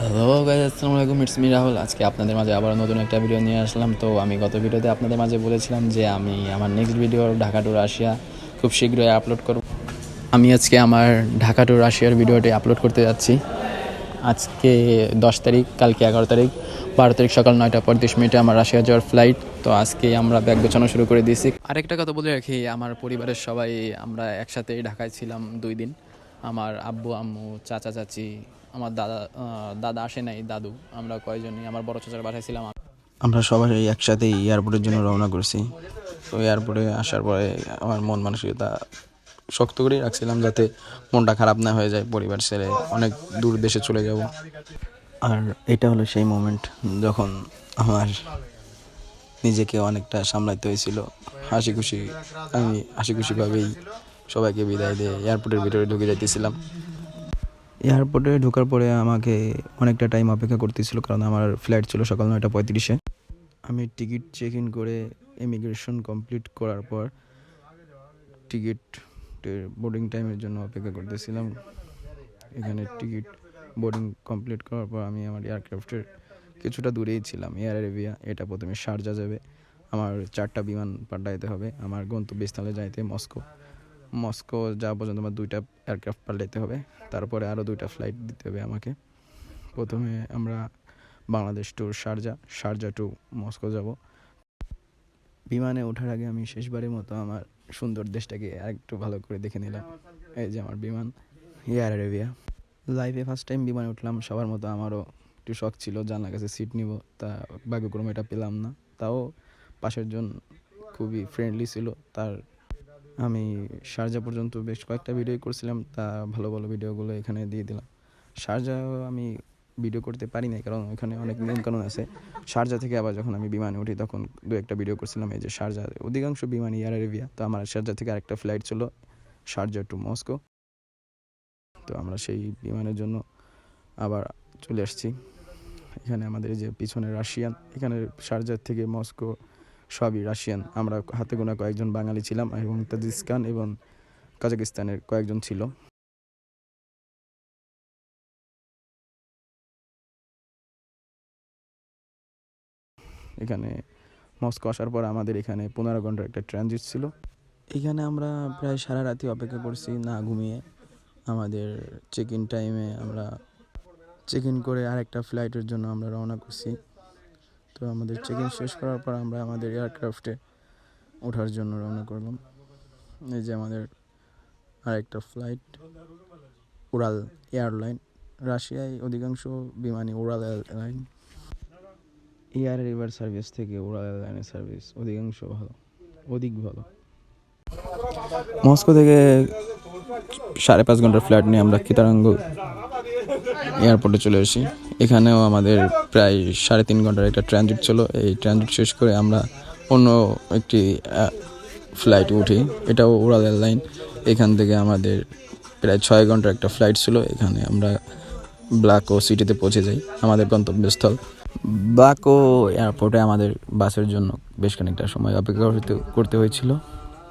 Hello guys, আসসালামু আলাইকুম। It's me Rahul. আজকে আপনাদের মাঝে আবার নতুন একটা ভিডিও নিয়ে আসলাম। তো আমি গত ভিডিওতে আপনাদের মাঝে বলেছিলাম যে আমি আমার next video Dhaka two Russia খুব শীঘ্রই আপলোড করব। আমি আজকে আমার ঢাকা টু রাশিয়ার ভিডিওটি আপলোড করতে যাচ্ছি। আজকে 10 তারিখ, কালকে 11 তারিখ, 12 তারিখ সকাল 9টা 35 মিনিটে আমার রাশিয়া যাওয়ার ফ্লাইট। তো আজকে আমরা ব্যাগ গোছানো শুরু করে দিয়েছি। আরেকটা কথা বলে রাখি, আমার পরিবারের সবাই আমরা একসাথেই ঢাকায় ছিলাম 2 দিন। আমার আব্বু আম্মু চাচা চাচি, আমার দাদা আসে নাই, দাদু, আমরা কয়জনই আমার বড় চাচার বাসায় ছিলাম। আমরা সবাই একসাথেই এয়ারপোর্টের জন্য রওনা করছি। তো এয়ারপোর্টে আসার পরে আমার মন মানসিকতা শক্ত করেই রাখছিলাম যাতে মনটা খারাপ না হয়ে যায়। পরিবার ছেড়ে অনেক দূর দেশে চলে যাব। আর এটা হলো সেই মোমেন্ট যখন আমার নিজেকে অনেকটা সামলাতে হয়েছিল। আমি হাসি খুশিভাবেই সবাইকে বিদায় দিয়ে এয়ারপোর্টের ভিতরে ঢুকে যাইতেছিলাম। এয়ারপোর্টে ঢোকার পরে আমাকে অনেকটা টাইম অপেক্ষা করতেছিল, কারণ আমার ফ্লাইট ছিল সকাল 9টা 35-এ। আমি টিকিট চেক ইন করে ইমিগ্রেশন কমপ্লিট করার পর টিকিটের বোর্ডিং টাইমের জন্য অপেক্ষা করতেছিলাম। এখানে টিকিট বোর্ডিং কমপ্লিট করার পর আমি আমার এয়ারক্রাফটের কিছুটা দূরেই ছিলাম। এয়ার আরেবিয়া, এটা প্রথমে শারজা যাবে। আমার 4টা বিমান পাল্টাইতে হবে আমার গন্তব্যস্থলে যাইতে মস্কো যাওয়া পর্যন্ত আমার 2টা এয়ারক্রাফট পাল্টাইতে হবে। তারপরে আরও 2টা ফ্লাইট দিতে হবে আমাকে। প্রথমে আমরা Bangladesh to Sharjah to Moscow যাব। বিমানে ওঠার আগে আমি শেষবারের মতো আমার সুন্দর দেশটাকে আরেকটু ভালো করে দেখে নিলাম। এই যে আমার বিমান, এয়ার আরেবিয়া। লাইফে ফার্স্ট টাইম বিমানে উঠলাম। সবার মতো আমারও একটু শখ ছিল জানলার কাছে সিট নিব, তা ভাগ্যক্রমে এটা পেলাম না। তাও পাশের জন খুবই ফ্রেন্ডলি ছিল। আমি শারজা পর্যন্ত বেশ কয়েকটা ভিডিও করছিলাম, তা ভালো ভালো ভিডিওগুলো এখানে দিয়ে দিলাম। শারজা আমি ভিডিও করতে পারি নাই, কারণ ওখানে অনেক নিয়মকানুন আছে। শারজা থেকে আবার যখন আমি বিমানে উঠি তখন 2-একটা ভিডিও করছিলাম। এই যে শারজা, অধিকাংশ বিমান এয়ার আরেবিয়া। তো আমার শারজা থেকে আরেকটা ফ্লাইট ছিল শারজা টু মস্কো। তো আমরা সেই বিমানের জন্য আবার চলে আসছি। এখানে আমাদের যে পিছনে রাশিয়ান, এখানে শারজার থেকে মস্কো সবই রাশিয়ান। আমরা হাতে গোনা কয়েকজন বাঙালি ছিলাম এবং তাজিকিস্তান এবং কাজাকিস্তানের কয়েকজন ছিল। এখানে মস্কো আসার পর আমাদের এখানে 15 ঘন্টার একটা ট্রানজিট ছিল। এখানে আমরা প্রায় সারা রাতি অপেক্ষা করছি না ঘুমিয়ে। আমাদের চেক ইন টাইমে আমরা চেক ইন করে আরেকটা ফ্লাইটের জন্য আমরা রওনা করছি। তো আমাদের চেক ইন শেষ করার পর আমরা আমাদের এয়ারক্রাফটে ওঠার জন্য রওনা করলাম। এই যে আমাদের আরেকটা ফ্লাইট, উড়াল এয়ারলাইন। রাশিয়ায় অধিকাংশ বিমানই উড়াল এয়ারলাইন। এয়ার রিভার সার্ভিস থেকে উড়াল এয়ারলাইনের সার্ভিস অধিক ভালো। মস্কো থেকে 5.5 ঘন্টার ফ্লাইট নিয়ে আমরা কিতারাঙ্গ এয়ারপোর্টে চলে আসি। এখানেও আমাদের প্রায় 3.5 ঘন্টার একটা ট্রানজিট ছিল। এই ট্রানজিট শেষ করে আমরা অন্য একটি ফ্লাইটে উঠি, এটাও উড়াল এয়ারলাইন। এখান থেকে আমাদের প্রায় 6 ঘন্টার একটা ফ্লাইট ছিল। এখানে আমরা ব্লাকো সিটিতে পৌঁছে যাই, আমাদের গন্তব্যস্থল। ব্লাকো এয়ারপোর্টে আমাদের বাসের জন্য বেশ খানিকটা সময় অপেক্ষা করতে হয়েছিল।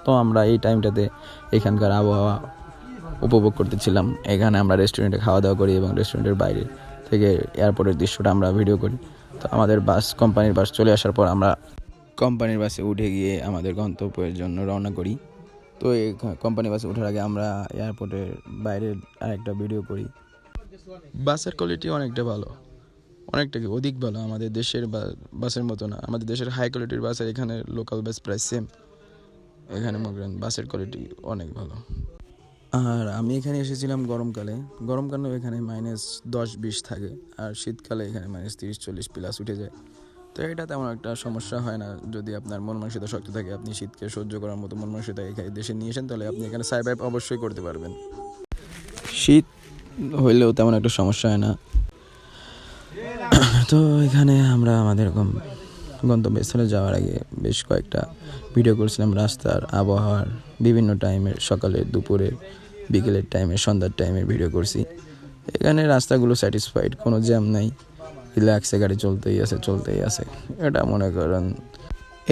তো আমরা এই টাইমটাতে এখানকার আবহাওয়া উপভোগ করতেছিলাম। এখানে আমরা রেস্টুরেন্টে খাওয়া দাওয়া করি এবং রেস্টুরেন্টের বাইরে থেকে এয়ারপোর্টের দৃশ্যটা আমরা ভিডিও করি। তো আমাদের কোম্পানির বাস চলে আসার পর আমরা কোম্পানির বাসে উঠে গিয়ে আমাদের গন্তব্যের জন্য রওনা করি। তো এই কোম্পানি বাসে ওঠার আগে আমরা এয়ারপোর্টের বাইরের আরেকটা ভিডিও করি। বাসের কোয়ালিটি অনেকটা ভালো, অনেকটা কি অধিক ভালো। আমাদের দেশের বাসের মতো না। আমাদের দেশের হাই কোয়ালিটির বাসের এখানে লোকাল বাস প্রায় সেম। এখানে মনে করেন বাসের কোয়ালিটি অনেক ভালো। আর আমি এখানে এসেছিলাম গরমকালেও এখানে -10-20 থাকে, আর শীতকালে এখানে -30-40 প্লাস উঠে যায়। তো এটা তেমন একটা সমস্যা হয় না যদি আপনার মন মানসিকতা শক্ত থাকে। আপনি শীতকে সহ্য করার মতো মন মানসিকতা এখানে দেশে নিয়ে আসেন, তাহলে আপনি এখানে সার্ভাইভ অবশ্যই করতে পারবেন। শীত হইলেও তেমন একটা সমস্যা হয় না। তো এখানে আমরা আমাদের গন্তব্যস্থলে যাওয়ার আগে বেশ কয়েকটা ভিডিও করছিলাম রাস্তার আবহাওয়ার, বিভিন্ন টাইমের, সকালের, দুপুরের, বিকেলের টাইমের, সন্ধ্যার টাইমের ভিডিও করছি। এখানে রাস্তাগুলো স্যাটিসফাইড, কোনো জ্যাম নাই, রিল্যাক্সে গাড়ি চলতেই আছে। এটা মনে করেন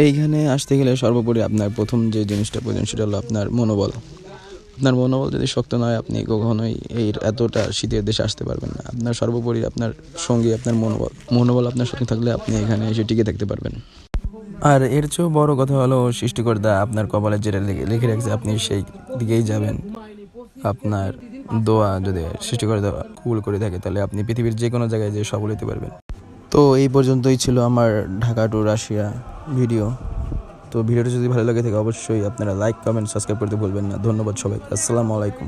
এইখানে আসতে গেলে সর্বোপরি আপনার প্রথম যে জিনিসটা প্রয়োজন সেটা হলো আপনার মনোবল। আপনার মনোবল যদি শক্ত না হয় আপনি কখনোই এই এতটা শীতের দেশে আসতে পারবেন না। আপনার সর্বোপরি আপনার সঙ্গী আপনার মনোবল আপনার সঙ্গে থাকলে আপনি এখানে এসে টিকে থাকতে পারবেন। আর এর চেয়েও বড় কথা হলো সৃষ্টিকর্তা আপনার কপালে যেটা লিখে রাখছে আপনি সেই দিকেই যাবেন। আপনার দোয়া যদি সৃষ্টিকর্তা কবুল করে থাকে তাহলে আপনি পৃথিবীর যে কোনো জায়গায় যেয়ে সফল হতে পারবেন। তো এই পর্যন্তই ছিল আমার ঢাকা টু রাশিয়া ভিডিও। তো ভিডিওটা যদি ভালো লাগে থাকে অবশ্যই আপনারা লাইক কমেন্ট সাবস্ক্রাইব করতে ভুলবেন না। ধন্যবাদ সবাইকে। আসসালামু আলাইকুম।